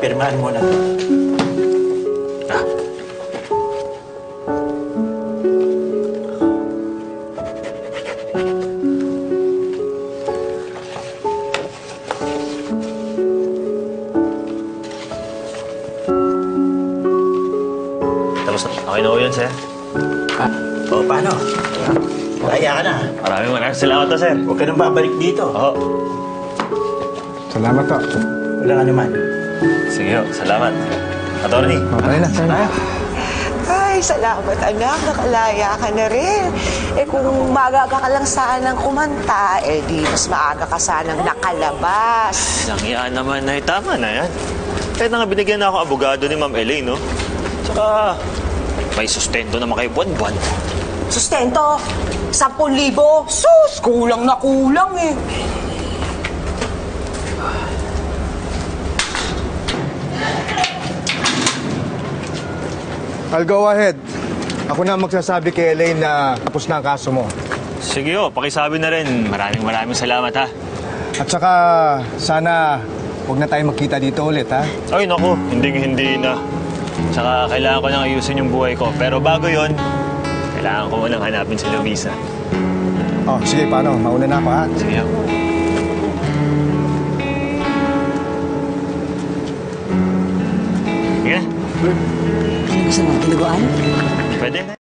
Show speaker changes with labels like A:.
A: Pirmahan mo na to.
B: Ah. Tapos na. Okay na ho yun, sir.
A: O, paano? Kaya ka na.
B: Maraming salamat to, sir.
A: Huwag ka nang babalik dito.
B: Oo.
C: Salamat to.
A: Wala ka naman.
B: Sige ho, salamat. Attorney.
C: Okay na, sir.
D: Ay, salamat anak, nakalaya ka na rin. Eh kung maaga ka lang sanang kumanta, eh di mas maaga ka sanang nakalabas.
B: Nangyaan naman na tama na yan. Kahit na nga binigyan na ako abogado ni Ma'am Elaine, no? Tsaka may sustento naman kay buwan-buwan.
D: Sustento, 10,000. Sus, kulang na kulang eh.
C: I'll go ahead. Ako na magsasabi kay Elaine na tapos na ang kaso mo.
B: Sige ho, pakisabi na rin. Maraming salamat, ha?
C: At saka, sana huwag na tayo magkita dito ulit, ha?
B: Ay, naku, hindi na. Tsaka kailangan ko nang ayusin yung buhay ko. Pero bago yon, kailangan ko munang hanapin si Luisa.
C: Oh, sige, paano? Mauna na ako, ha?
B: Sige ho. Sige na.
D: Gusto mo, tinuguan?
B: Pwede na.